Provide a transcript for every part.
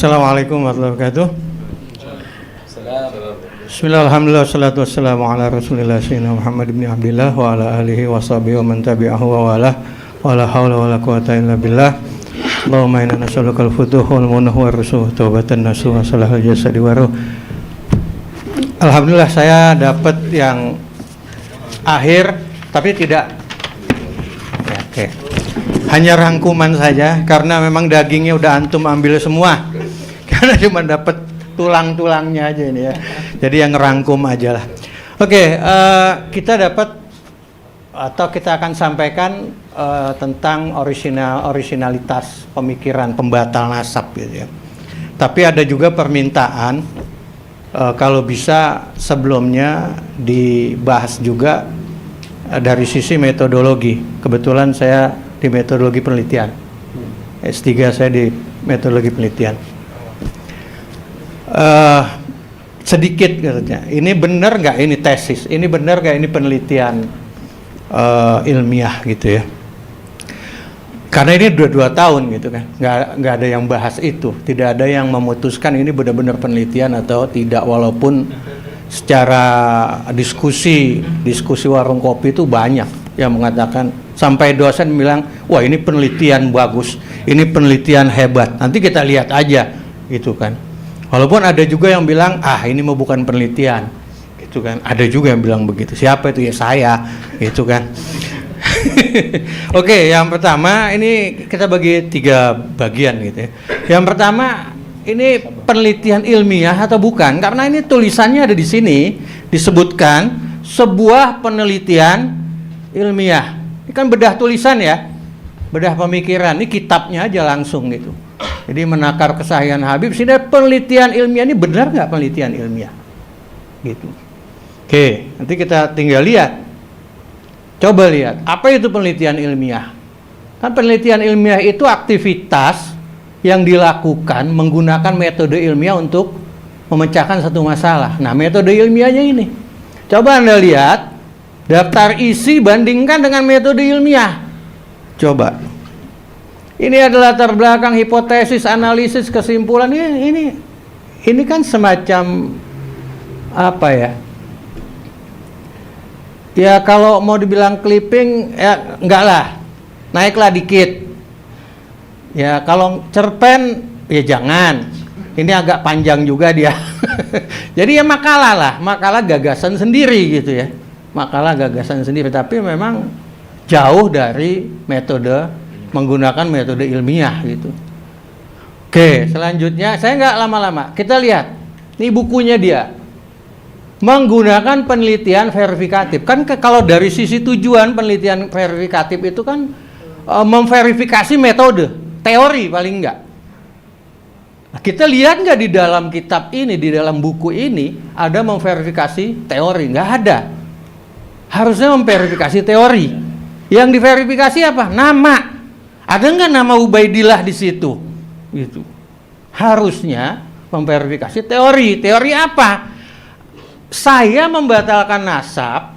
Assalamualaikum warahmatullahi wabarakatuh. Bismillah, alhamdulillah, salatu wassalamu ala rasulillah sayyidina Muhammad ibn Abdillah wa ala alihi wa sahbihi wa man tabi'ahu wa wala wa la hawla wa la quwata illa billah. Allahumma inna nas'aluka al-futuh wal munah wa rusuh taubatan nasuh wa salahal jasadi wa ruh. Alhamdulillah saya dapat yang akhir tapi tidak oke. Hanya rangkuman saja karena memang dagingnya udah antum ambil semua. Karena cuma dapat tulang-tulangnya aja ini ya. Jadi yang ngerangkum aja lah. Oke, kita dapat atau kita akan sampaikan tentang originalitas pemikiran pembatal nasab gitu ya. Tapi ada juga permintaan kalau bisa sebelumnya dibahas juga dari sisi metodologi. Kebetulan saya di metodologi penelitian. S3 saya di metodologi penelitian. Sedikit katanya, ini benar nggak ini tesis, ini benar nggak ini penelitian ilmiah gitu ya. Karena ini 2 tahun gitu kan, nggak ada yang bahas itu, tidak ada yang memutuskan ini benar-benar penelitian atau tidak, walaupun secara diskusi warung kopi itu banyak yang mengatakan, sampai dosen bilang, wah ini penelitian bagus, ini penelitian hebat, nanti kita lihat aja gitu kan. Walaupun ada juga yang bilang, ini mau bukan penelitian, gitu kan. Ada juga yang bilang begitu. Siapa itu? Ya saya, gitu kan. Oke, yang pertama ini kita bagi 3 bagian gitu ya. Yang pertama, ini penelitian ilmiah atau bukan? Karena ini tulisannya ada di sini, disebutkan sebuah penelitian ilmiah. Ini kan bedah tulisan ya, bedah pemikiran. Ini kitabnya aja langsung gitu. Jadi menakar kesahihan Habib, sini penelitian ilmiah ini benar nggak penelitian ilmiah? Gitu. Oke, nanti kita tinggal lihat. Coba lihat, apa itu penelitian ilmiah? Kan penelitian ilmiah itu aktivitas yang dilakukan menggunakan metode ilmiah untuk memecahkan satu masalah. Nah, metode ilmiahnya ini. Coba Anda lihat, daftar isi bandingkan dengan metode ilmiah. Coba. Ini adalah latar belakang, hipotesis, analisis, kesimpulan. Ini kan semacam apa ya? Ya kalau mau dibilang clipping, ya enggak lah, naiklah dikit. Ya kalau cerpen, ya jangan. Ini agak panjang juga dia. Jadi ya makalah lah, makalah gagasan sendiri gitu ya. Makalah gagasan sendiri, tapi memang jauh dari metode, menggunakan metode ilmiah gitu. Oke, selanjutnya saya nggak lama-lama, kita lihat ini bukunya dia, menggunakan penelitian verifikatif. Kan kalau dari sisi tujuan penelitian verifikatif itu kan memverifikasi metode, teori paling enggak. Nah, kita lihat nggak di dalam kitab ini, di dalam buku ini ada memverifikasi teori? Nggak ada. Harusnya memverifikasi teori. Yang diverifikasi apa? Nama. Ada nggak nama Ubaidillah di situ? Gitu. Harusnya memverifikasi teori. Teori apa? Saya membatalkan nasab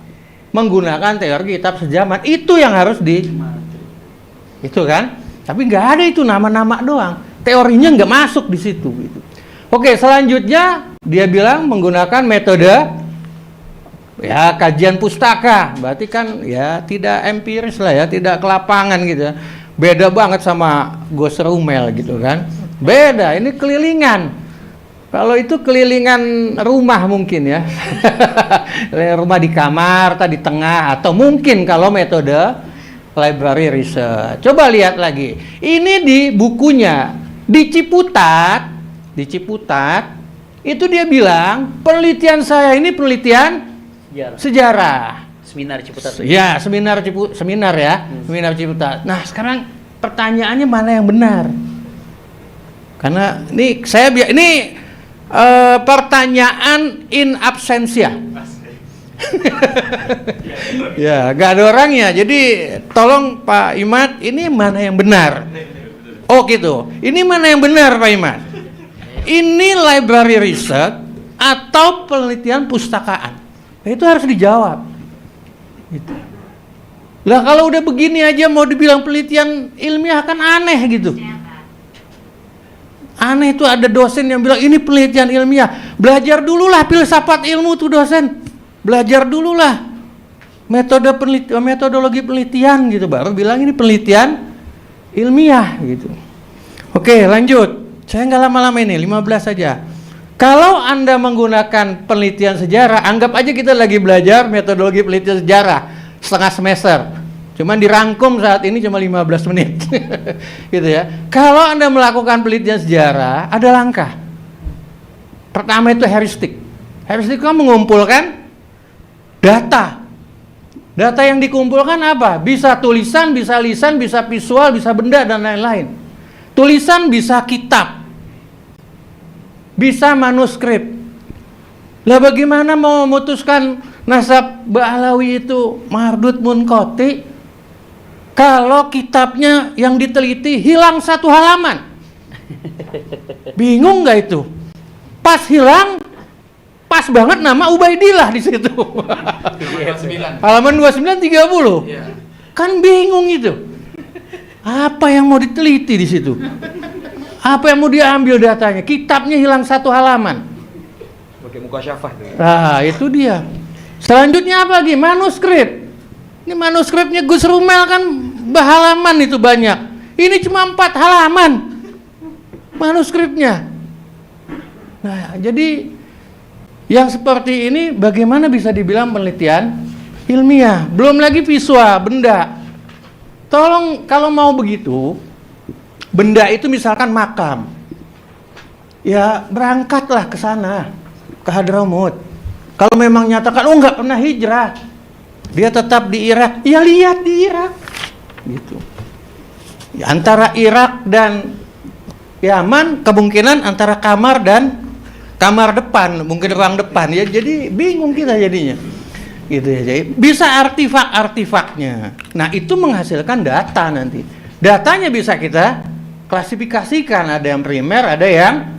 menggunakan teori kitab sejaman. Itu yang harus itu kan? Tapi nggak ada itu, nama-nama doang. Teorinya nggak masuk di situ. Gitu. Oke, selanjutnya dia bilang menggunakan metode ya kajian pustaka. Berarti kan ya tidak empiris lah ya, tidak ke lapangan gitu ya. Beda banget sama Gus Rumel gitu kan. Beda, ini kelilingan. Kalau itu kelilingan rumah mungkin ya. Rumah di kamar, di tengah, atau mungkin kalau metode library research. Coba lihat lagi. Ini di bukunya, di Ciputat, itu dia bilang, penelitian saya ini penelitian sejarah. Seminar Ciputat. Ya, seminar ya, seminar Ciputat. Nah, sekarang pertanyaannya mana yang benar? Karena ini pertanyaan in absentia. Ya, gak ada orangnya. Jadi tolong Pak Imad, ini mana yang benar? Oh gitu. Ini mana yang benar Pak Imad? Ini library research atau penelitian pustakaan? Itu harus dijawab. Gitu. Lah kalau udah begini aja mau dibilang penelitian ilmiah kan aneh gitu. Aneh itu ada dosen yang bilang ini penelitian ilmiah. Belajar dululah filsafat ilmu tuh dosen. Belajar dululah metodologi penelitian gitu, baru bilang ini penelitian ilmiah gitu. Oke, lanjut. Saya nggak lama-lama ini, 15 saja. Kalau Anda menggunakan penelitian sejarah, anggap aja kita lagi belajar metodologi penelitian sejarah setengah semester. Cuman dirangkum saat ini cuma 15 menit. Gitu ya. Kalau Anda melakukan penelitian sejarah, ada langkah. Pertama itu heuristik. Heuristik itu mengumpulkan data. Data yang dikumpulkan apa? Bisa tulisan, bisa lisan, bisa visual, bisa benda, dan lain-lain. Tulisan bisa kitab. Bisa manuskrip. Lah bagaimana mau memutuskan nasab Ba'alawi itu mardud munqati kalau kitabnya yang diteliti hilang 1 halaman? Bingung nggak itu? Pas hilang, pas banget nama Ubaidillah di situ. Halaman 29 30. Kan bingung itu. Apa yang mau diteliti di situ? Apa yang mau diambil datanya? Kitabnya hilang 1 halaman. Pakai mukasyafah tuh. Nah, itu dia. Selanjutnya apa lagi? Manuskrip. Ini manuskripnya Gus Rumel kan berhalaman itu banyak. Ini cuma 4 halaman manuskripnya. Nah, jadi yang seperti ini bagaimana bisa dibilang penelitian ilmiah? Belum lagi visual, benda. Tolong kalau mau begitu, benda itu misalkan makam. Ya, berangkatlah ke sana, ke Hadramaut. Kalau memang nyatakan, oh nggak pernah hijrah, dia tetap di Irak, ya lihat di Irak. Gitu. Ya, antara Irak dan Yaman, kemungkinan antara kamar dan kamar depan, mungkin ruang depan. Ya, jadi bingung kita jadinya. Gitu ya, jadi bisa artifak-artifaknya. Nah, itu menghasilkan data nanti. Datanya bisa kita klasifikasikan, ada yang primer, ada yang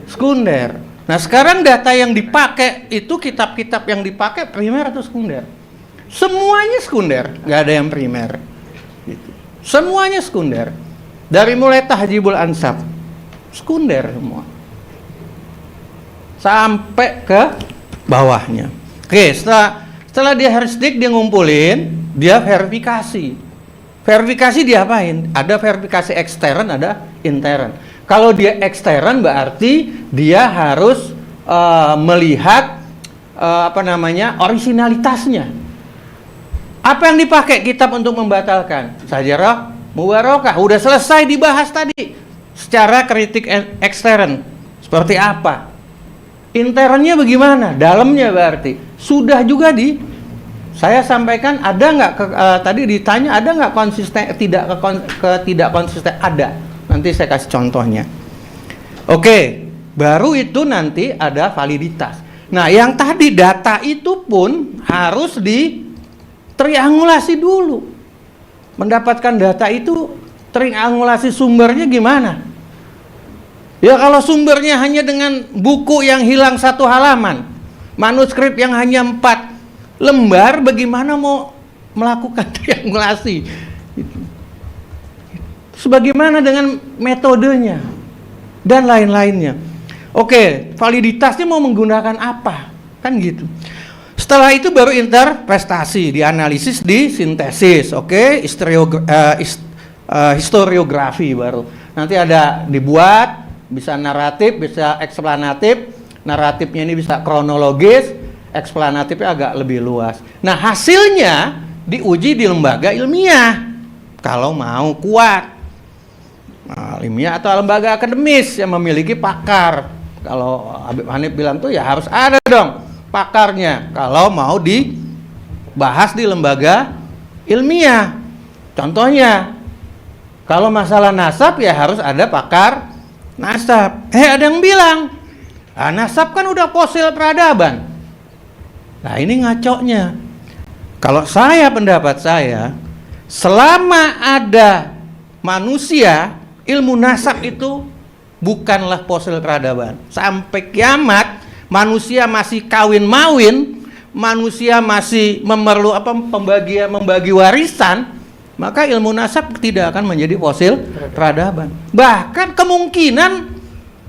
sekunder. Nah, sekarang data yang dipakai itu kitab-kitab yang dipakai primer atau sekunder? Semuanya sekunder, nggak ada yang primer. Gitu. Semuanya sekunder. Dari mulai Tahdzibul Ansab, sekunder semua. Sampai ke bawahnya. Oke, setelah dia heuristik, dia ngumpulin, dia verifikasi. Verifikasi diapain? Ada verifikasi ekstern, ada intern. Kalau dia ekstern berarti dia harus melihat orisinalitasnya. Apa yang dipakai kitab untuk membatalkan? Sajarah Mubarakah. Udah selesai dibahas tadi. Secara kritik ekstern. Seperti apa? Internnya bagaimana? Dalamnya berarti. Sudah juga saya sampaikan, ada nggak tadi ditanya ada nggak konsisten, tidak konsisten, ada. Nanti saya kasih contohnya. Oke, baru itu nanti ada validitas. Nah, yang tadi data itu pun harus triangulasi dulu. Mendapatkan data itu triangulasi sumbernya gimana? Ya kalau sumbernya hanya dengan buku yang hilang 1 halaman, manuskrip yang hanya 4 lembar, bagaimana mau melakukan triangulasi? Sebagaimana dengan metodenya dan lain-lainnya. Oke, validitasnya mau menggunakan apa? Kan gitu. Setelah itu baru interpretasi, dianalisis, disintesis. Oke, historiografi baru. Nanti ada dibuat, bisa naratif, bisa eksplanatif. Naratifnya ini bisa kronologis, eksplanatifnya agak lebih luas. Nah, hasilnya diuji di lembaga ilmiah. Kalau mau kuat. Nah, ilmiah atau lembaga akademis yang memiliki pakar. Kalau Habib Hanif bilang tuh ya harus ada dong pakarnya kalau mau dibahas di lembaga ilmiah. Contohnya, kalau masalah nasab ya harus ada pakar nasab. Ada yang bilang, nasab kan udah fosil peradaban. Nah, ini ngacoknya. Kalau pendapat saya, selama ada manusia, ilmu nasab itu bukanlah fosil peradaban. Sampai kiamat, manusia masih kawin-mawin, manusia masih membagi warisan, maka ilmu nasab tidak akan menjadi fosil peradaban. Bahkan kemungkinan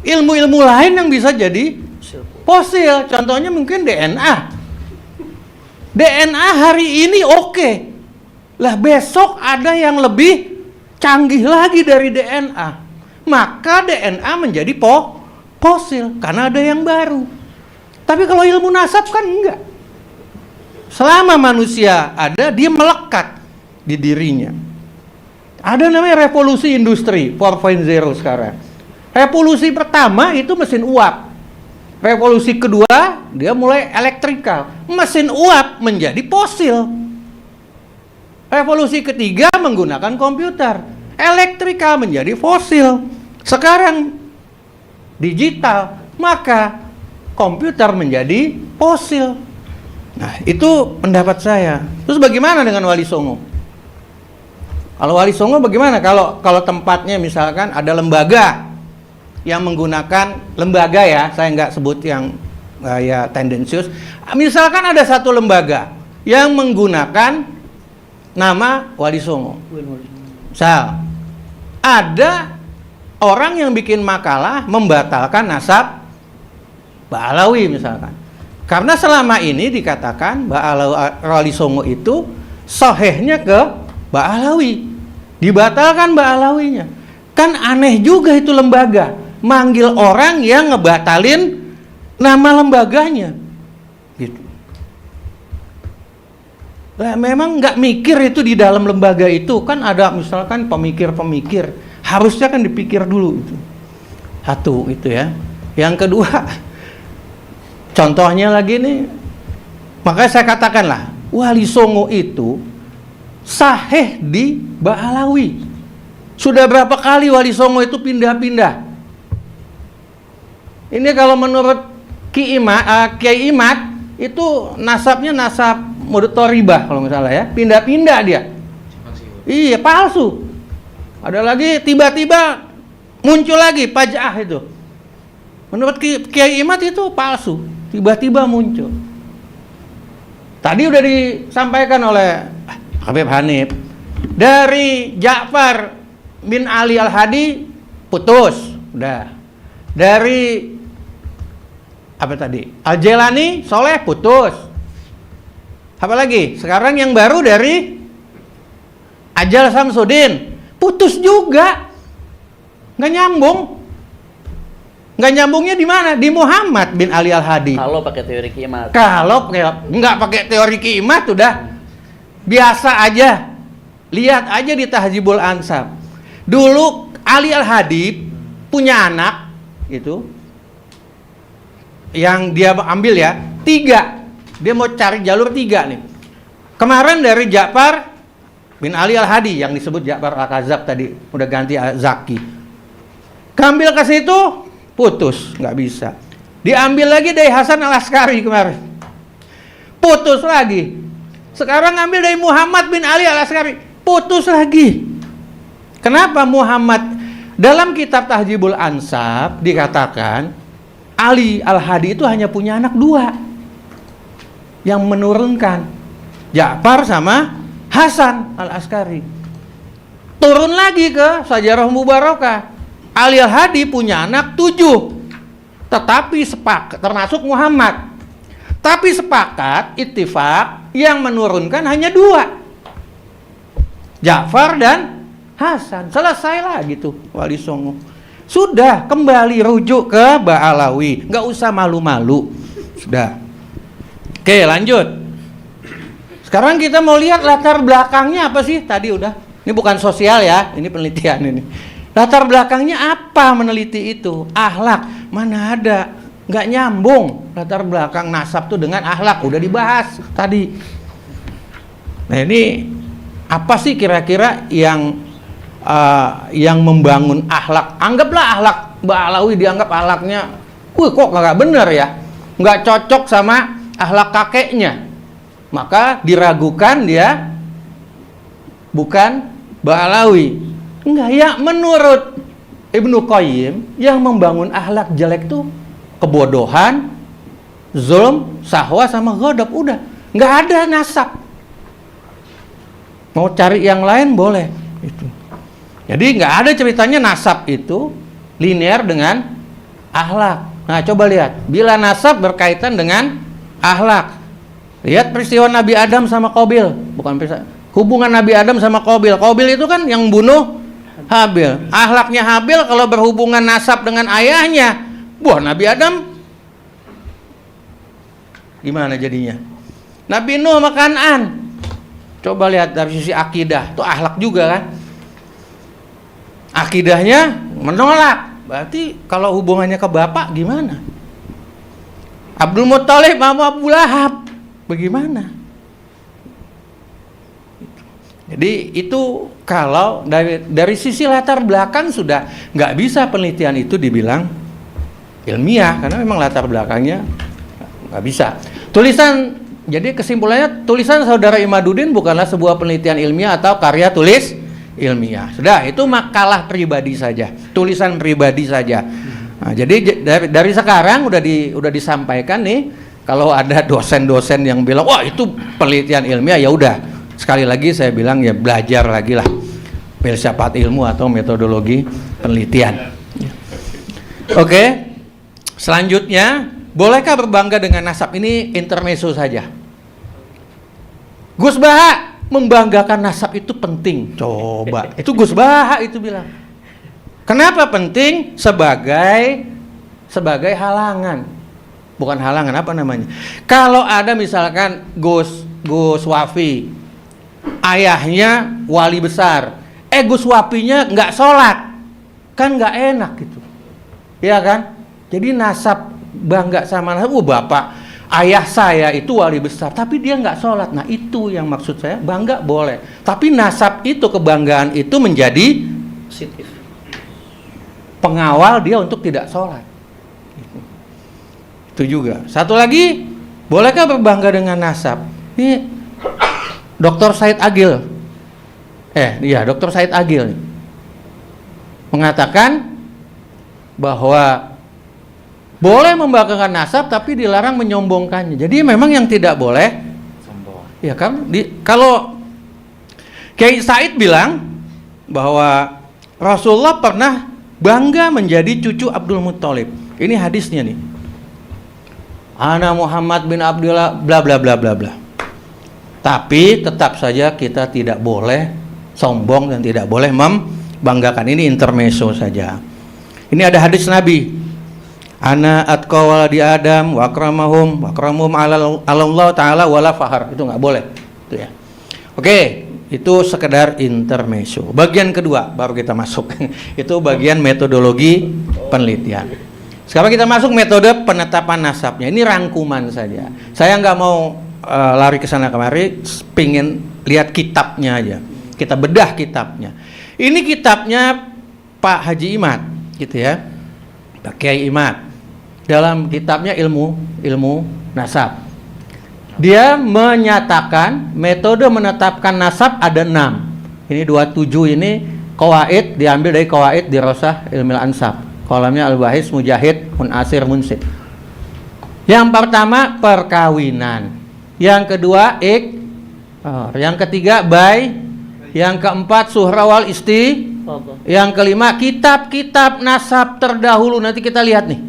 ilmu-ilmu lain yang bisa jadi fosil. Contohnya mungkin DNA. DNA hari ini oke. Lah besok ada yang lebih canggih lagi dari DNA. Maka DNA menjadi fosil karena ada yang baru. Tapi kalau ilmu nasab kan enggak. Selama manusia ada, dia melekat di dirinya. Ada namanya revolusi industri 4.0 sekarang. Revolusi pertama itu mesin uap. Revolusi kedua, dia mulai elektrikal. Mesin uap menjadi fosil. Revolusi ketiga menggunakan komputer. Elektrikal menjadi fosil. Sekarang digital, maka komputer menjadi fosil. Nah, itu pendapat saya. Terus bagaimana dengan Wali Songo? Kalau Wali Songo bagaimana? Kalau tempatnya misalkan ada lembaga yang menggunakan lembaga ya, saya nggak sebut yang ya tendensius. Misalkan ada satu lembaga yang menggunakan nama Wali Songo. Misal, ada orang yang bikin makalah membatalkan nasab Ba'alawi misalkan. Karena selama ini dikatakan Wali Songo itu sahihnya ke Ba'alawi. Dibatalkan Ba'alawinya. Kan aneh juga itu lembaga manggil orang yang ngebatalin nama lembaganya gitu. Lah memang nggak mikir itu di dalam lembaga itu kan ada misalkan pemikir-pemikir, harusnya kan dipikir dulu itu. Satu itu ya. Yang kedua, contohnya lagi nih, makanya saya katakanlah Wali Songo itu sahih di Ba'alawi. Sudah berapa kali Wali Songo itu pindah-pindah. Ini kalau menurut Kiai Imad itu nasabnya nasab Mudotoribah kalau nggak salah ya, pindah-pindah dia. Iya, palsu. Ada lagi tiba-tiba muncul lagi Pajah itu. Menurut Kiai Imad itu palsu, tiba-tiba muncul. Tadi udah disampaikan oleh Habib Hanif dari Ja'far bin Ali Al-Hadi putus, udah. Dari apa tadi? Al-Jailani Soleh putus. Apa lagi? Sekarang yang baru dari Ajal Samsudin putus juga. Nggak nyambung. Nggak nyambungnya di mana? Di Muhammad bin Ali Al-Hadi. Kalau pakai teori kiamat. Kalau nggak pakai teori kiamat udah biasa aja. Lihat aja di Tahzibul Ansab. Dulu Ali Al-Hadi punya anak itu yang dia ambil ya 3. Dia mau cari jalur 3 nih. Kemarin dari Ja'far bin Ali Al-Hadi yang disebut Ja'far Al-Kazab tadi, udah ganti Zaki. Kambil ke situ putus, nggak bisa. Diambil lagi dari Hasan Al-Askari kemarin, putus lagi. Sekarang ngambil dari Muhammad bin Ali Al-Askari, putus lagi. Kenapa Muhammad? Dalam kitab Tahzibul Ansab dikatakan Ali Al-Hadi itu hanya punya anak 2 yang menurunkan, Ja'far sama Hasan Al-Askari. Turun lagi ke Sajarah Mubarakah, Ali Al-Hadi punya anak 7, tetapi sepakat, termasuk Muhammad. Tapi sepakat, ittifaq, yang menurunkan hanya 2, Ja'far dan Hasan. Selesailah gitu Wali Songo. Sudah kembali rujuk ke Ba'alawi, nggak usah malu-malu. Sudah. Oke, lanjut. Sekarang kita mau lihat latar belakangnya apa sih? Tadi udah. Ini bukan sosial ya, ini penelitian ini. Latar belakangnya apa meneliti itu? Akhlak, mana ada? Nggak nyambung latar belakang nasab tuh dengan akhlak. Udah dibahas tadi. Nah ini apa sih kira-kira yang membangun akhlak? Anggaplah akhlak Ba'alawi dianggap akhlaknya, kok nggak bener ya? Nggak cocok sama akhlak kakeknya. Maka diragukan dia bukan Ba'alawi. Enggak ya, menurut Ibnu Qayyim yang membangun akhlak jelek tuh kebodohan, zulm, sahwa sama ghadab. Udah, nggak ada nasab. Mau cari yang lain boleh itu. Jadi nggak ada ceritanya nasab itu linear dengan akhlak. Nah, coba lihat, bila nasab berkaitan dengan akhlak. Lihat peristiwa Nabi Adam sama Qabil, bukan hubungan Nabi Adam sama Qabil. Qabil itu kan yang bunuh Habil. Akhlaknya Habil kalau berhubungan nasab dengan ayahnya, wah, Nabi Adam gimana jadinya? Nabi Nuh sama Kan'an. Coba lihat dari sisi akidah, itu akhlak juga kan? Akidahnya menolak. Berarti kalau hubungannya ke bapak gimana? Abdul Muthalib sama Abu Lahab bagaimana? Jadi itu kalau dari sisi latar belakang sudah nggak bisa penelitian itu dibilang ilmiah karena memang latar belakangnya nggak bisa. Jadi kesimpulannya tulisan saudara Imaduddin bukanlah sebuah penelitian ilmiah atau karya tulis ilmiah. Sudah, itu makalah pribadi saja, tulisan pribadi saja. Nah, jadi dari sekarang udah disampaikan nih, kalau ada dosen-dosen yang bilang wah itu penelitian ilmiah, ya udah sekali lagi saya bilang ya belajar lagi lah filsafat ilmu atau metodologi penelitian. Oke, selanjutnya bolehkah berbangga dengan nasab? Ini intermezzo saja. Gus Baha membanggakan nasab itu penting. Coba, itu Gus Baha itu bilang. Kenapa penting? Sebagai halangan. Bukan halangan, apa namanya? Kalau ada misalkan Gus Wafi, ayahnya wali besar, Gus Wafinya nggak sholat, kan nggak enak gitu, ya kan? Jadi nasab bangga sama nasab, bapak, ayah saya itu wali besar, tapi dia nggak sholat. Nah itu yang maksud saya, bangga boleh, tapi nasab itu, kebanggaan itu menjadi positif, pengawal dia untuk tidak sholat. Itu juga. Satu lagi, bolehkah berbangga dengan nasab? Ini Dr. Said Agil, Dr. Said Agil mengatakan bahwa boleh membanggakan nasab tapi dilarang menyombongkannya. Jadi memang yang tidak boleh sombong. Ya kan? Kalau Kiai Said bilang bahwa Rasulullah pernah bangga menjadi cucu Abdul Muthalib. Ini hadisnya nih. Ana Muhammad bin Abdullah bla bla bla bla bla. Tapi tetap saja kita tidak boleh sombong dan tidak boleh membanggakan. Ini intermezzo saja. Ini ada hadis Nabi. Ana atqa waladi Adam wa akramuhum ala Allah taala wala fahar. Itu nggak boleh. Itu ya. Oke, itu sekedar intermezzo. Bagian kedua baru kita masuk. Itu bagian metodologi penelitian. Sekarang kita masuk metode penetapan nasabnya. Ini rangkuman saja. Saya nggak mau lari ke sana kemari, pingin lihat kitabnya aja. Kita bedah kitabnya. Ini kitabnya Pak Haji Imad, gitu ya, Pak Kiai Imad. Dalam kitabnya ilmu nasab. Dia menyatakan metode menetapkan nasab ada 6. Ini 27 ini qawaid, diambil dari qawaid dirasah ilmil ansab. Kolamnya Al-Bahis, Mujahid, Munasir, Munsid. Yang pertama perkawinan. Yang kedua yang ketiga bai, yang keempat suhrawal isti, yang kelima kitab-kitab nasab terdahulu. Nanti kita lihat nih,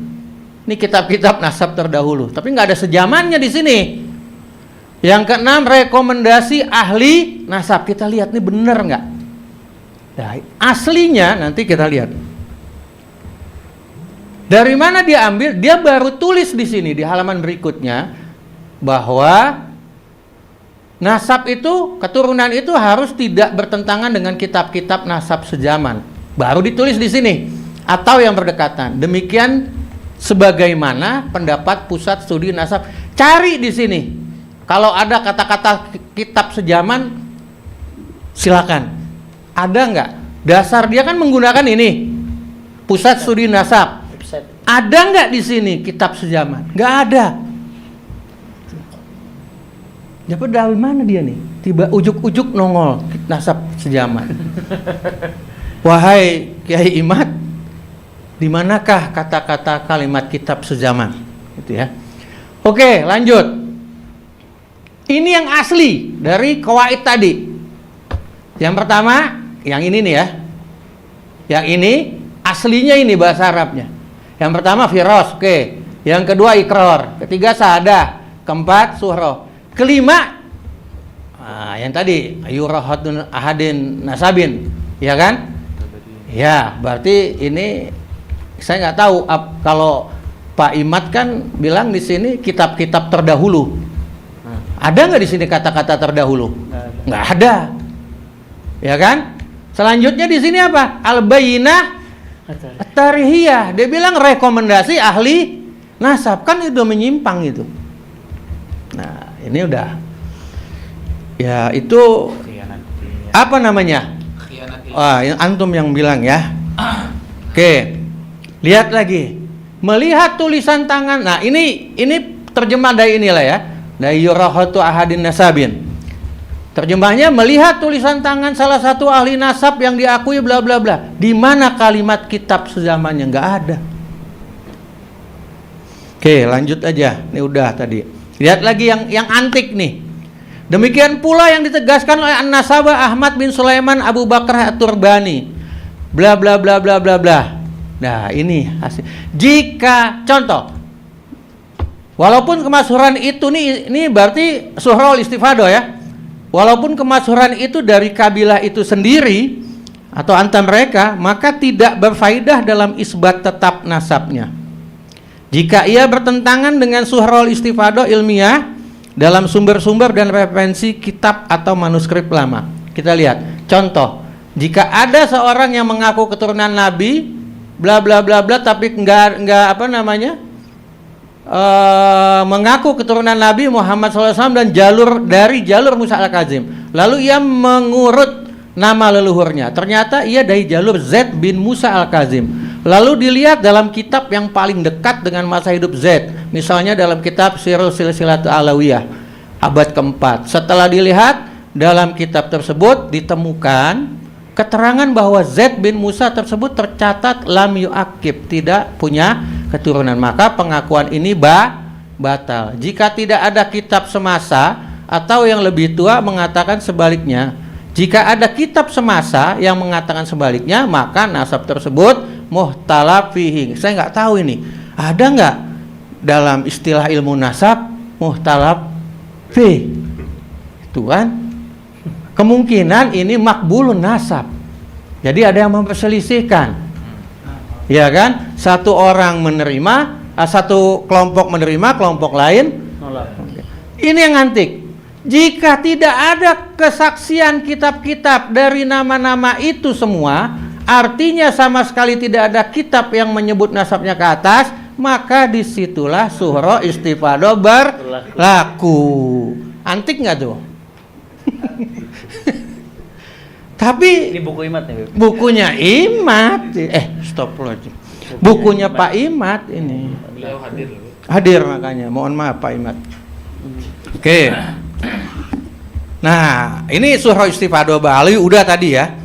ini kitab-kitab nasab terdahulu, tapi nggak ada sejamannya di sini. Yang keenam rekomendasi ahli nasab. Kita lihat nih bener nggak? Nah, aslinya nanti kita lihat. Dari mana dia ambil? Dia baru tulis di sini di halaman berikutnya bahwa nasab itu, keturunan itu harus tidak bertentangan dengan kitab-kitab nasab sejaman. Baru ditulis di sini atau yang berdekatan. Demikian sebagaimana pendapat Pusat Studi Nasab. Cari di sini. Kalau ada kata-kata kitab sejaman, silakan. Ada nggak? Dasar dia kan menggunakan ini. Pusat Studi Nasab. Ada nggak di sini kitab sejaman? Nggak ada. Dapat dari mana dia nih? Tiba ujuk-ujuk nongol nasab sejaman. Wahai Kiai Imad, di manakah kata-kata kalimat kitab sejaman? Gitu ya. Oke, lanjut. Ini yang asli dari qawaid tadi. Yang pertama, yang ini nih ya. Yang ini aslinya ini bahasa Arabnya. Yang pertama firos, oke. Yang kedua ikror, ketiga syahadah, keempat suhro, kelima yang tadi yurahatun ahadin nasabin, ya kan? Ya, berarti ini saya nggak tahu kalau Pak Imad kan bilang di sini kitab-kitab terdahulu. Ada nggak di sini kata-kata terdahulu? Nggak ada. Ya kan? Selanjutnya di sini apa? Al-Bayyinah At-Tarihiyah. Dia bilang rekomendasi ahli nasab, kan itu menyimpang itu. Nah, ini udah. Ya, itu apa namanya? Wah, antum yang bilang ya. Oke. Lihat lagi. Melihat tulisan tangan. Nah, ini terjemah dari inilah ya. Dari yurahatu ahadin nasabin. Terjemahnya melihat tulisan tangan salah satu ahli nasab yang diakui bla bla bla. Di mana kalimat kitab sezamannya? Nggak ada. Oke, lanjut aja. Ini udah tadi. Lihat lagi yang antik nih. Demikian pula yang ditegaskan oleh An-Nasabah Ahmad bin Sulaiman Abu Bakar At-Turbani. Bla bla bla bla bla bla. Nah, ini hasil. Jika contoh, walaupun kemasyhuran itu ini berarti suhrul istifado ya. Walaupun kemasyhuran itu dari kabilah itu sendiri atau antar mereka, maka tidak berfaedah dalam isbat tetap nasabnya. Jika ia bertentangan dengan suhrul istifado ilmiah dalam sumber-sumber dan referensi kitab atau manuskrip lama. Kita lihat contoh, jika ada seorang yang mengaku keturunan Nabi bla bla bla bla tapi enggak mengaku keturunan Nabi Muhammad SAW dan dari jalur Musa al-Kazim, lalu ia mengurut nama leluhurnya, ternyata ia dari jalur Z bin Musa al-Kazim. Lalu dilihat dalam kitab yang paling dekat dengan masa hidup Z, misalnya dalam kitab Sirul Silsilat Alawiyah abad keempat. Setelah dilihat dalam kitab tersebut ditemukan keterangan bahwa Z bin Musa tersebut tercatat lam yu'akib, tidak punya keturunan, maka pengakuan ini batal. Jika tidak ada kitab semasa atau yang lebih tua mengatakan sebaliknya, jika ada kitab semasa yang mengatakan sebaliknya, maka nasab tersebut muhtalaf fihi. Saya nggak tahu ini ada nggak dalam istilah ilmu nasab muhtalaf fi. Itu kan kemungkinan ini makbulun nasab. Jadi ada yang memperselisihkan, ya kan? Satu orang menerima, satu kelompok menerima, kelompok lain nolak. Ini yang antik. Jika tidak ada kesaksian kitab-kitab dari nama-nama itu semua, artinya sama sekali tidak ada kitab yang menyebut nasabnya ke atas, maka disitulah suhro istifado berlaku. Antik nggak tuh? Tapi ini buku Imad nih. Bukunya Imad. Stop loh. Bukunya Pak Imad ini. Beliau hadir. Hadir makanya. Mohon maaf Pak Imad. Oke. Nah, ini suhro istifado ba'alawi udah tadi ya.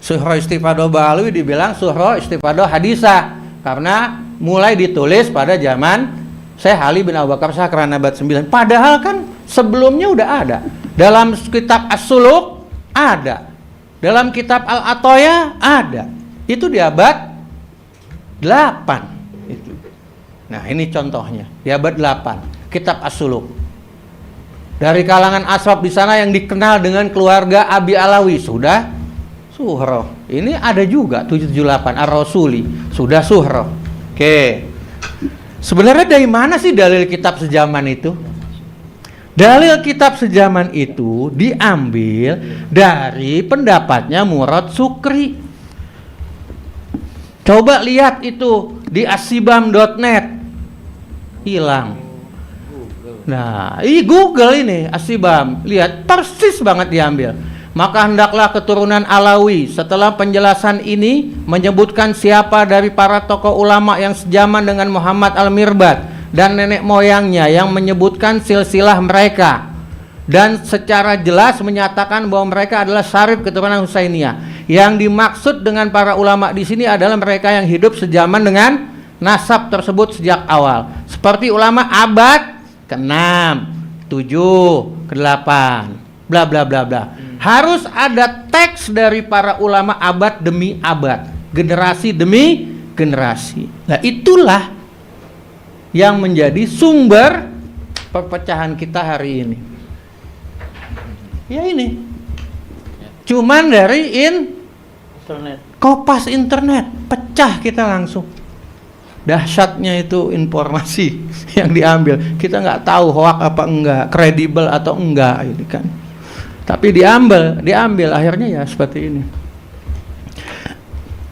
Suhro istifado ba'alawi dibilang suhro istifado hadisah karena mulai ditulis pada zaman Syekh Ali bin Abu Bakar Syakran abad 9. Padahal kan sebelumnya udah ada. Dalam kitab As-Suluk ada. Dalam kitab Al-Atoya ada. Itu di abad 8 itu. Nah, ini contohnya. Di abad 8, kitab As-Suluk. Dari kalangan aswab di sana yang dikenal dengan keluarga Abi Alawi sudah suhro. Ini ada juga 778 Ar-Rasuli sudah suhro. Oke. Sebenarnya dari mana sih dalil kitab sejaman itu? Dalil kitab sejaman itu diambil dari pendapatnya Murad Sukri. Coba lihat itu di asibam.net. Hilang. Nah, ini Google ini Asibam, lihat persis banget diambil. Maka hendaklah keturunan Alawi setelah penjelasan ini menyebutkan siapa dari para tokoh ulama yang sejaman dengan Muhammad Al-Mirbad dan nenek moyangnya yang menyebutkan silsilah mereka dan secara jelas menyatakan bahwa mereka adalah syarif keturunan Husainiyah. Yang dimaksud dengan para ulama di sini adalah mereka yang hidup sejaman dengan nasab tersebut sejak awal, seperti ulama abad ke-6, 7, ke-8, bla bla bla bla. Harus ada teks dari para ulama abad demi abad, generasi demi generasi. Nah, itulah yang menjadi sumber perpecahan kita hari ini. Ya ini. Cuman dari internet. Kopas internet, pecah kita langsung. Dahsyatnya itu informasi yang diambil. Kita nggak tahu hoak apa enggak, kredibel atau enggak ini kan. Tapi diambil akhirnya ya seperti ini.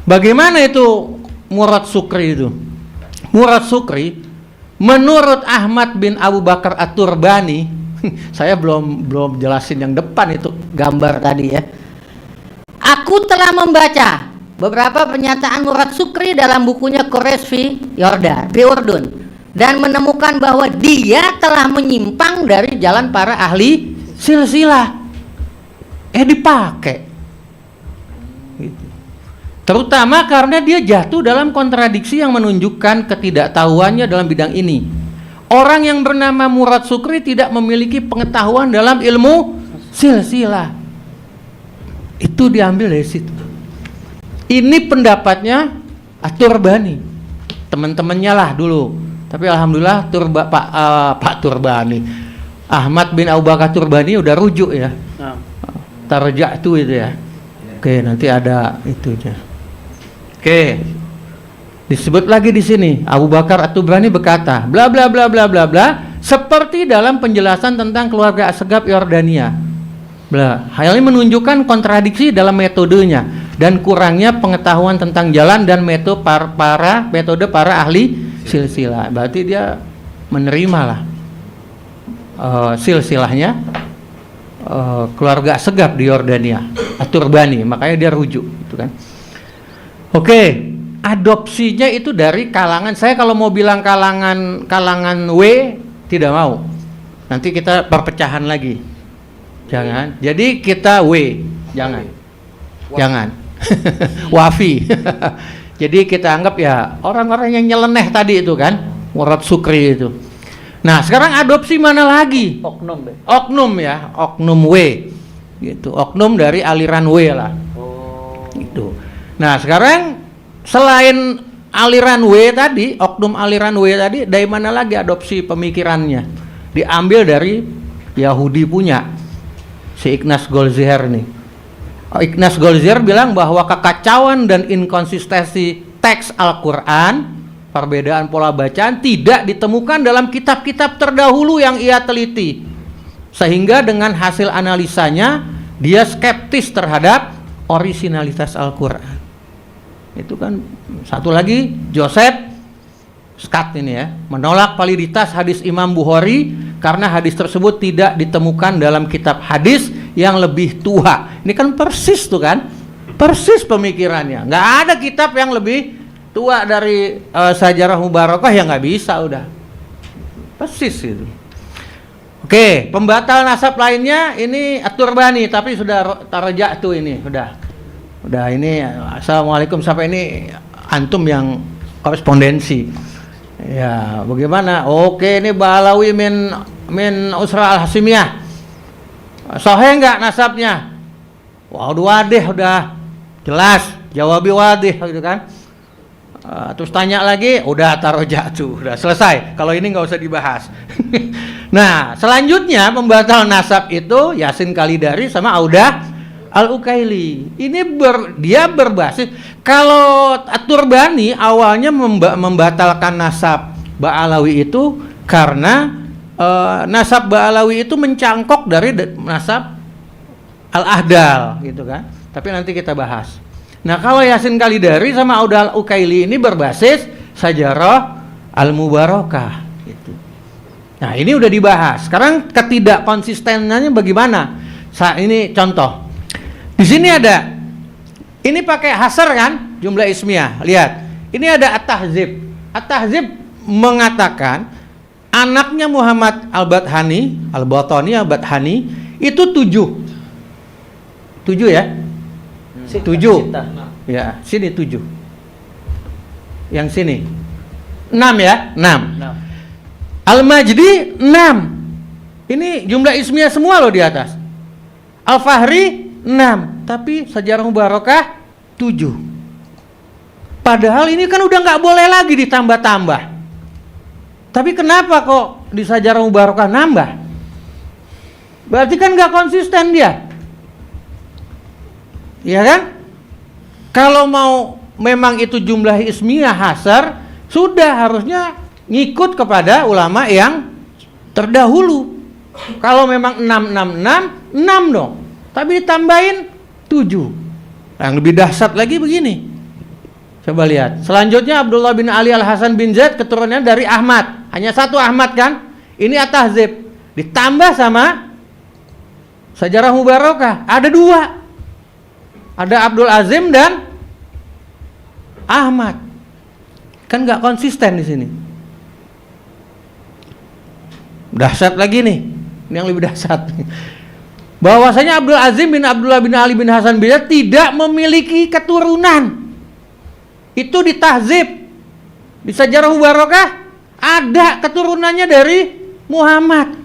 Bagaimana itu Murad Sukri itu? Murad Sukri menurut Ahmad bin Abu Bakar At-Turbani, saya belum jelasin yang depan itu gambar tadi ya. Aku telah membaca beberapa pernyataan Murad Sukri dalam bukunya Quraish fi Urdun dan menemukan bahwa dia telah menyimpang dari jalan para ahli silsilah. Dipakai. Gitu. Terutama karena dia jatuh dalam kontradiksi yang menunjukkan ketidaktahuannya dalam bidang ini. Orang yang bernama Murad Sukri tidak memiliki pengetahuan dalam ilmu silsilah. Itu diambil dari situ. Ini pendapatnya At-Turbani, teman-temannya lah dulu. Tapi alhamdulillah Pak Turbani, Ahmad bin Abu Bakar Turbani udah rujuk ya. Tarja itu ya. Oke, nanti ada itunya. Oke. Disebut lagi di sini Abu Bakar At-Tubrani berkata, bla bla bla bla bla bla, seperti dalam penjelasan tentang keluarga Asgab Yordania. Bla. Hal ini menunjukkan kontradiksi dalam metodenya dan kurangnya pengetahuan tentang jalan dan metode para ahli silsilah. Berarti dia menerimalah silsilahnya keluarga Asgab di Yordania, At-Turbani, makanya dia rujuk gitu kan. Oke, adopsinya itu dari kalangan, saya kalau mau bilang kalangan W tidak mau. Nanti kita perpecahan lagi. Jangan. Jadi kita W, jangan. Jangan. Wafi. Jadi kita anggap ya orang-orang yang nyeleneh tadi itu kan, Murad Sukri itu. Nah, sekarang adopsi mana lagi? Oknum ya, oknum W. Gitu. Oknum dari aliran W lah. Gitu. Nah, sekarang selain aliran W tadi, oknum aliran W tadi, dari mana lagi adopsi pemikirannya? Diambil dari Yahudi punya, si Ignaz Goldziher nih. Ignaz Goldziher bilang bahwa kekacauan dan inkonsistensi teks Al-Quran, perbedaan pola bacaan tidak ditemukan dalam kitab-kitab terdahulu yang ia teliti. Sehingga dengan hasil analisanya, dia skeptis terhadap orisinalitas Al-Quran. Itu kan satu lagi, Joseph Scott ini ya, menolak validitas hadis Imam Bukhari karena hadis tersebut tidak ditemukan dalam kitab hadis yang lebih tua. Ini kan persis tuh kan, persis pemikirannya. Nggak ada kitab yang lebih tua dari Sajarah Mubarakah, yang nggak bisa, udah persis itu. Oke, pembatal nasab lainnya ini At-Turbani, tapi sudah tarja tuh ini, udah ini. Assalamualaikum, sampai ini antum yang korespondensi. Ya, bagaimana? Oke, ini Ba'alawi min Usra Al-Hasimiyah. Sahih enggak nasabnya? Wah, udah jelas, jawabi wadih gitu kan. Terus tanya lagi, udah taruh jatuh, udah selesai. Kalau ini nggak usah dibahas. Nah, selanjutnya pembatal nasab itu Yasin Kalidari sama Audah Al-Ukaili. Ini dia berbasis, kalau At-Turbani awalnya membatalkan nasab Ba'alawi itu karena nasab Ba'alawi itu mencangkok dari nasab Al-Ahdal gitu kan. Tapi nanti kita bahas. Nah, kalau Yasin Kalidari sama Audah Al-Ukaili ini berbasis Sajarah Al-Mubarakah gitu. Nah, ini udah dibahas. Sekarang ketidakkonsistenannya bagaimana? Ini contoh. Di sini ada, ini pakai hasar kan, jumlah ismiyah. Lihat, ini ada At-Tahzib. At-Tahzib mengatakan anaknya Muhammad Al-Bathani itu 7 ya, 7 ya, sini 7, yang sini 6 ya, 6. Al-Majdi 6. Ini jumlah ismiyah semua loh di atas. Al-Fahri 6, tapi Sajarah Mubarakah 7. Padahal ini kan udah nggak boleh lagi ditambah-tambah. Tapi kenapa kok di Sajarah Mubarakah nambah? Berarti kan nggak konsisten dia. Iya kan? Kalau mau memang itu jumlah ismiyah hasar, sudah harusnya ngikut kepada ulama yang terdahulu. Kalau memang 666, 6 dong. Tapi ditambahin 7. Yang lebih dahsyat lagi begini. Coba lihat. Selanjutnya Abdullah bin Ali Al-Hasan bin Zaid keturunannya dari Ahmad. Hanya satu Ahmad kan? Ini At-Tahzib. Ditambah sama Sajarah Mubarakah. Ada 2. Ada Abdul Azim dan Ahmad. Kan nggak konsisten di sini. Dahsyat lagi nih. Ini yang lebih dahsyat. Bahwasanya Abdul Azim bin Abdullah bin Ali bin Hasan bin Zaid tidak memiliki keturunan. Itu di Tahzib. Di Sajarah Mubarakah ada keturunannya dari Muhammad.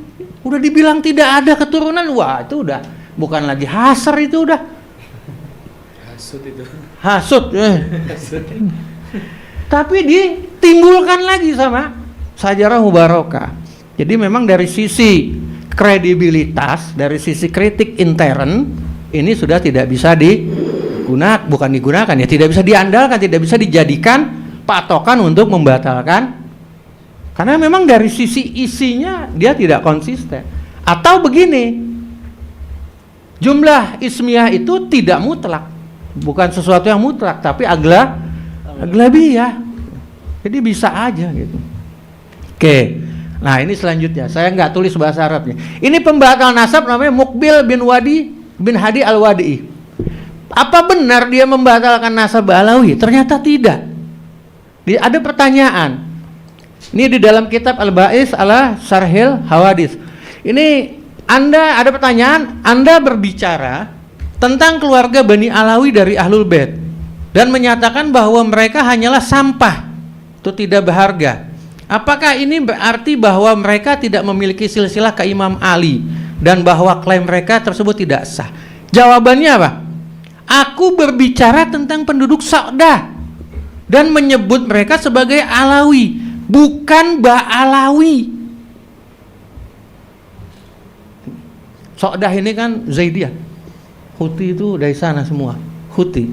Udah dibilang tidak ada keturunan, wah itu udah bukan lagi hasar, itu udah Hasut itu. hasut. Tapi ditimbulkan lagi sama Sajarah Mubarakah. Jadi memang dari sisi kredibilitas, dari sisi kritik intern, ini sudah tidak bisa bukan digunakan ya, tidak bisa diandalkan, tidak bisa dijadikan patokan untuk membatalkan, karena memang dari sisi isinya dia tidak konsisten. Atau begini, jumlah ismiyah itu tidak mutlak, bukan sesuatu yang mutlak, tapi aglabiyah, jadi bisa aja gitu. Oke, nah ini selanjutnya, saya nggak tulis bahasa Arabnya. Ini pembatal nasab namanya Muqbil bin Hadi Al-Wadi'i. Apa benar dia membatalkan nasab Alawi? Ternyata tidak. Ada pertanyaan. Ini di dalam kitab Al-Ba'is ala Syarhil Hawadits. Ini Anda ada pertanyaan, Anda berbicara tentang keluarga Bani Alawi dari Ahlul Bait dan menyatakan bahwa mereka hanyalah sampah, itu tidak berharga. Apakah ini berarti bahwa mereka tidak memiliki silsilah ke Imam Ali dan bahwa klaim mereka tersebut tidak sah? Jawabannya apa? Aku berbicara tentang penduduk Sa'dah dan menyebut mereka sebagai Alawi, bukan Ba'alawi. Sa'dah ini kan Zaidiyah. Huti itu dari sana semua. Huti.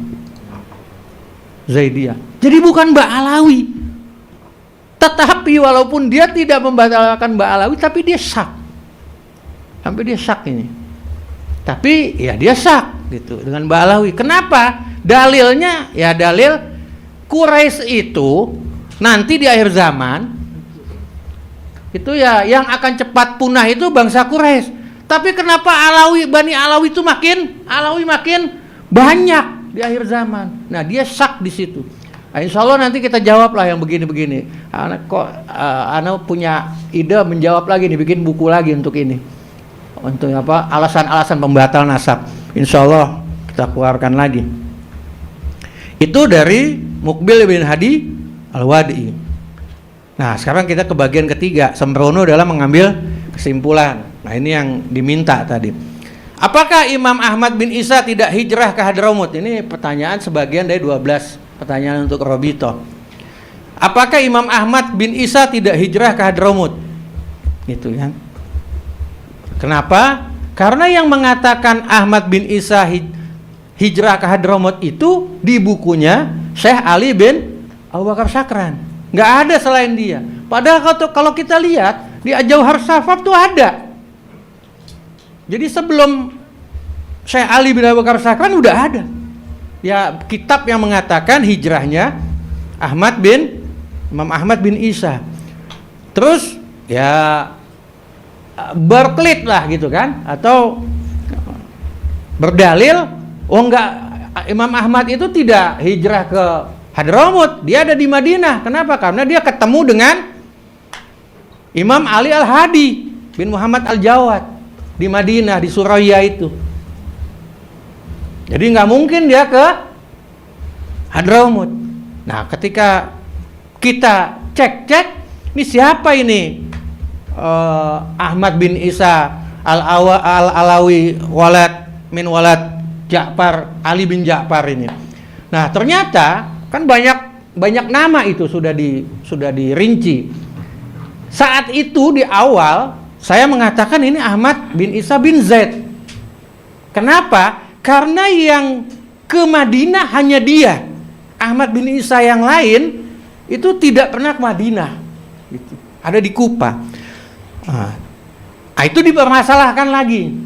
Zaidiyah. Jadi bukan Ba'alawi. Tetapi walaupun dia tidak membatalkan Ba'alawi, tapi dia syak. Sampai dia syak ini. Tapi ya dia syak gitu dengan Ba'alawi. Kenapa? Dalilnya ya dalil Quraisy itu nanti di akhir zaman itu ya yang akan cepat punah itu bangsa Quraisy. Tapi kenapa Bani Alawi itu makin banyak di akhir zaman? Nah, dia syak di situ. Nah, insya Allah nanti kita jawab lah yang begini-begini. Anak punya ide menjawab lagi nih, bikin buku lagi untuk ini. Untuk apa? Alasan-alasan pembatal nasab. Insya Allah kita keluarkan lagi. Itu dari Muqbil bin Hadi Al-Wadi'i. Nah, sekarang kita ke bagian ketiga, sembrono dalam mengambil kesimpulan. Nah, ini yang diminta tadi. Apakah Imam Ahmad bin Isa tidak hijrah ke Hadramut? Ini pertanyaan sebagian dari 12 pertanyaan untuk Robito. Apakah Imam Ahmad bin Isa tidak hijrah ke Hadramut? Itu ya. Kenapa? Karena yang mengatakan Ahmad bin Isa hijrah ke Hadramut itu di bukunya Syekh Ali bin Abu Bakar Syakran. Nggak ada selain dia. Padahal kalau kita lihat di Jauhar Safaf tuh ada. Jadi sebelum Syekh Ali bin Abu Bakar Syakran udah ada. Ya kitab yang mengatakan hijrahnya Imam Ahmad bin Isa. Terus ya berkelit lah gitu kan, atau berdalil enggak, Imam Ahmad itu tidak hijrah ke Hadramut, dia ada di Madinah. Kenapa? Karena dia ketemu dengan Imam Ali Al-Hadi bin Muhammad Al-Jawad di Madinah, di Suraya itu. Jadi nggak mungkin dia ke Hadramut. Nah, ketika kita cek ini siapa ini Ahmad bin Isa Al-Alawi walad Ja'far, Ali bin Ja'far ini. Nah, ternyata kan banyak banyak nama itu sudah dirinci. Saat itu di awal saya mengatakan ini Ahmad bin Isa bin Zaid. Kenapa? Karena yang ke Madinah hanya dia. Ahmad bin Isa yang lain itu tidak pernah ke Madinah. Gitu. Ada di Kufa. Nah, itu dipermasalahkan lagi.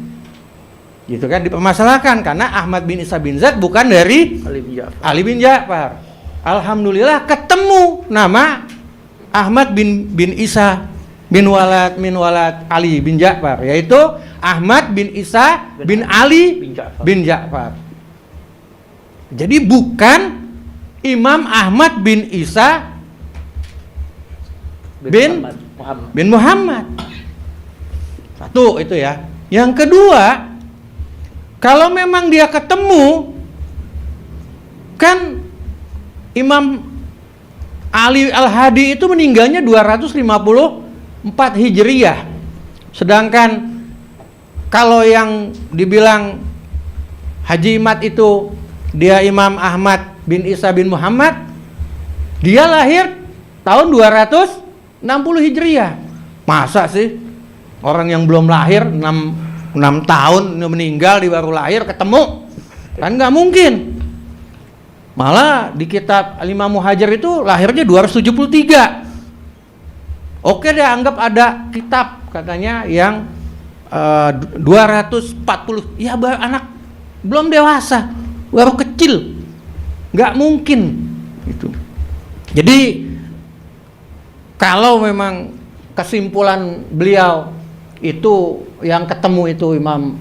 Gitu kan, dipermasalahkan karena Ahmad bin Isa bin Zaid bukan dari Ali bin Ja'far. Alhamdulillah ketemu nama Ahmad bin Isa bin Walad Ali bin Ja'far, yaitu Ahmad bin Isa bin Ali bin Ja'far. Jadi bukan Imam Ahmad bin Isa bin Muhammad. Satu itu ya. Yang kedua, kalau memang dia ketemu, kan Imam Ali Al-Hadi itu meninggalnya 254 Hijriyah. Sedangkan kalau yang dibilang Haji Imad itu dia Imam Ahmad bin Isa bin Muhammad, dia lahir tahun 260 Hijriyah. Masa sih orang yang belum lahir 6 tahun meninggal di baru lahir ketemu? Kan nggak mungkin. Malah di kitab Al-Imam Muhajir itu lahirnya 273. Oke deh, anggap ada kitab katanya yang 240. Ya anak belum dewasa, baru kecil. Nggak mungkin itu. Jadi kalau memang kesimpulan beliau itu yang ketemu itu Imam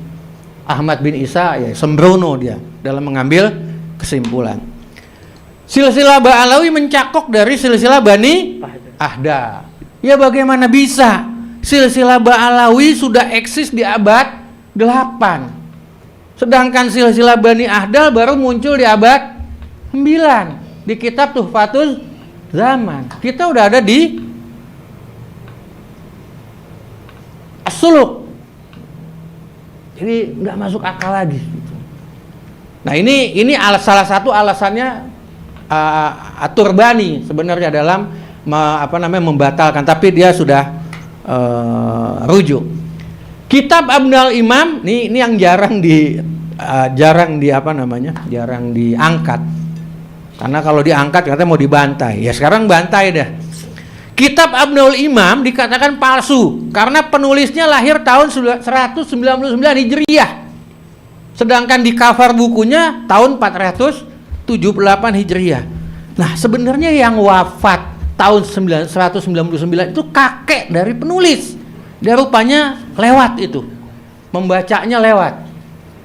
Ahmad bin Isa, ya sembrono dia dalam mengambil kesimpulan. Silsilah Ba'alawi mencakok dari silsilah Bani Ahda. Ya bagaimana bisa? Silsilah Ba'alawi sudah eksis di abad 8. Sedangkan silsilah Bani Ahdal baru muncul di abad 9 di kitab Tuhfatul Zaman. Kita udah ada di As-Suluk. Jadi nggak masuk akal lagi. Nah ini salah satu alasannya At-Turbani sebenarnya dalam membatalkan, tapi dia sudah rujuk. Kitab Abdul Imam ini yang jarang diangkat. Karena kalau diangkat katanya mau dibantai. Ya sekarang bantai dah. Kitab Abdul Imam dikatakan palsu karena penulisnya lahir tahun 199 Hijriyah. Sedangkan di cover bukunya tahun 478 Hijriyah. Nah, sebenarnya yang wafat tahun 199 itu kakek dari penulis. Dia rupanya lewat itu. Membacanya lewat.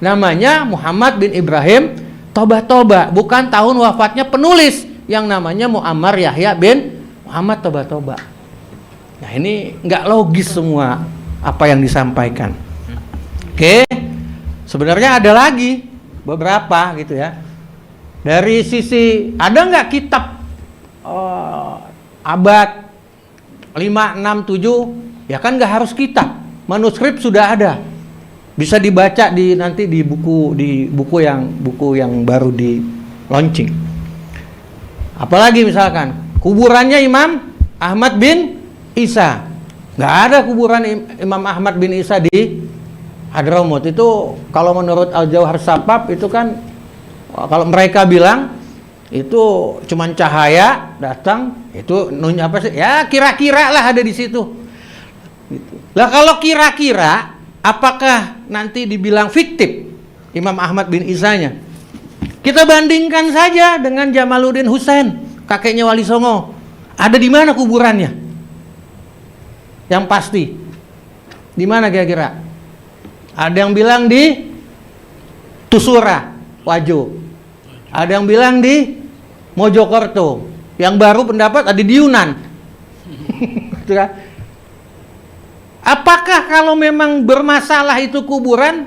Namanya Muhammad bin Ibrahim Toba-Toba, bukan tahun wafatnya penulis yang namanya Muammar Yahya bin Muhammad Toba-Toba. Nah, ini nggak logis semua apa yang disampaikan. Oke. Sebenarnya ada lagi beberapa gitu ya. Dari sisi ada nggak kitab abad 5, 6, 7? Ya kan nggak harus kitab. Manuskrip sudah ada. Bisa dibaca nanti di buku yang baru di launching. Apalagi misalkan kuburannya Imam Ahmad bin Isa. Nggak ada kuburan Imam Ahmad bin Isa di Hadramaut. Itu kalau menurut Al-Jauhar Sapap itu kan, kalau mereka bilang itu cuman cahaya datang, itu apa sih? Ya kira-kira lah ada di situ. Gitu. Lah kalau kira-kira, apakah nanti dibilang fiktif Imam Ahmad bin Isanya? Kita bandingkan saja dengan Jamaluddin Husain, kakeknya Wali Songo. Ada di mana kuburannya? Yang pasti. Di mana kira-kira? Ada yang bilang di Tusura, Wajo. Ada yang bilang di Mojokerto. Yang baru pendapat ada di Yunan. Gitu kan? Apakah kalau memang bermasalah itu kuburan,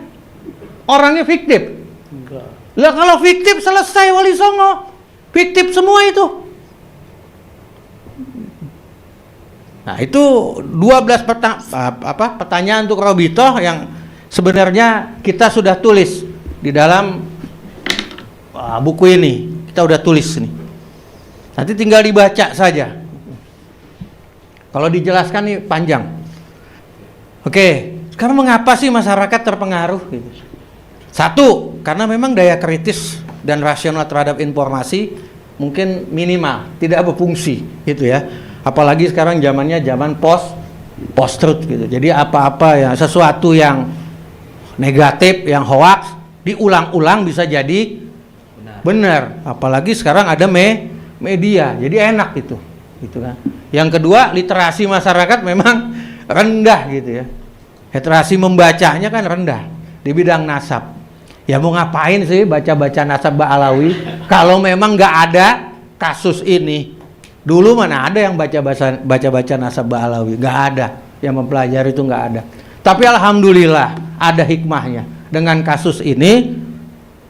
orangnya fiktif? Enggak. Lah kalau fiktif selesai Wali Songo. Fiktif semua itu. Nah, itu 12 pertanyaan untuk Robitoh yang sebenarnya kita sudah tulis di dalam buku ini. Kita udah tulis nih. Nanti tinggal dibaca saja. Kalau dijelaskan nih panjang. Oke, sekarang mengapa sih masyarakat terpengaruh? Satu, karena memang daya kritis dan rasional terhadap informasi mungkin minimal, tidak berfungsi, gitu ya. Apalagi sekarang zamannya zaman post truth gitu. Jadi apa-apa ya, sesuatu yang negatif, yang hoax diulang-ulang bisa jadi benar. Apalagi sekarang ada media, jadi enak gitu kan. Yang kedua, literasi masyarakat memang rendah gitu ya. Literasi membacanya kan rendah di bidang nasab. Ya mau ngapain sih baca-baca nasab Ba'alawi kalau memang nggak ada kasus ini. Dulu mana ada yang baca-baca nasab Ba'alawi? Nggak ada. Yang mempelajari itu nggak ada. Tapi alhamdulillah ada hikmahnya. Dengan kasus ini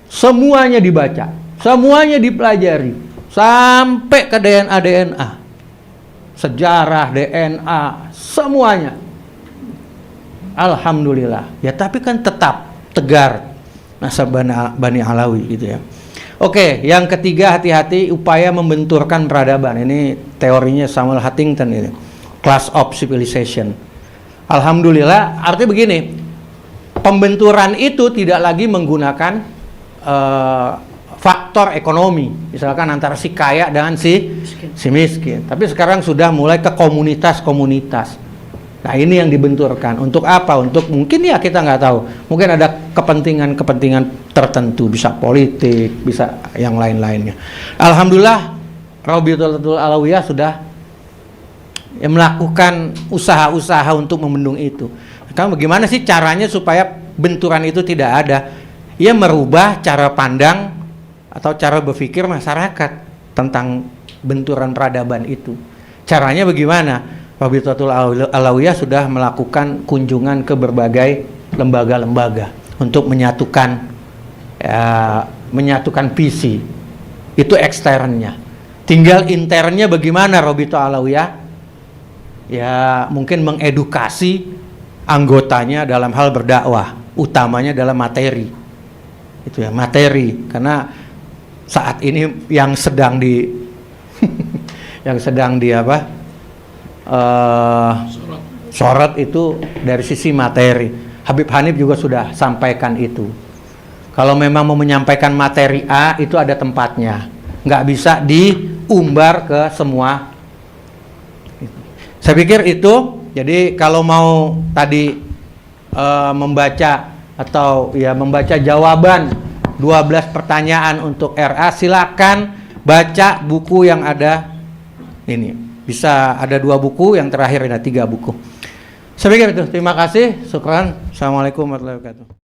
semuanya dibaca, semuanya dipelajari sampai ke DNA, sejarah DNA, semuanya. Alhamdulillah. Ya tapi kan tetap tegar nasab Bani Alawi gitu ya. Oke, yang ketiga, hati-hati upaya membenturkan peradaban. Ini teorinya Samuel Huntington ini. Class of Civilization. Alhamdulillah, artinya begini. Pembenturan itu tidak lagi menggunakan faktor ekonomi, misalkan antara si kaya dengan si miskin. Tapi sekarang sudah mulai ke komunitas-komunitas. Nah ini yang dibenturkan. Untuk apa? Untuk mungkin ya kita nggak tahu. Mungkin ada kepentingan tertentu, bisa politik, bisa yang lain-lainnya. Alhamdulillah, Rabitul Alawiyah sudah melakukan usaha-usaha untuk membendung itu. Kamu bagaimana sih caranya supaya benturan itu tidak ada? Ia merubah cara pandang atau cara berpikir masyarakat tentang benturan peradaban itu. Caranya bagaimana? Rabitul Alawiyah sudah melakukan kunjungan ke berbagai lembaga-lembaga untuk menyatukan visi. Itu eksternnya. Tinggal internnya bagaimana Rabitul Alawiyah? Ya mungkin mengedukasi anggotanya dalam hal berdakwah, utamanya dalam materi. Itu ya, materi. Karena saat ini yang sedang sorot itu dari sisi materi. Habib Hanif juga sudah sampaikan itu. Kalau memang mau menyampaikan materi A, itu ada tempatnya, nggak bisa diumbar ke semua. Saya pikir itu. Jadi kalau mau tadi membaca atau ya membaca jawaban 12 pertanyaan untuk RA, silakan baca buku yang ada ini. Bisa ada 2 buku, yang terakhir ada 3 buku. Saya pikir itu. Terima kasih. Syukran. Assalamualaikum warahmatullahi wabarakatuh.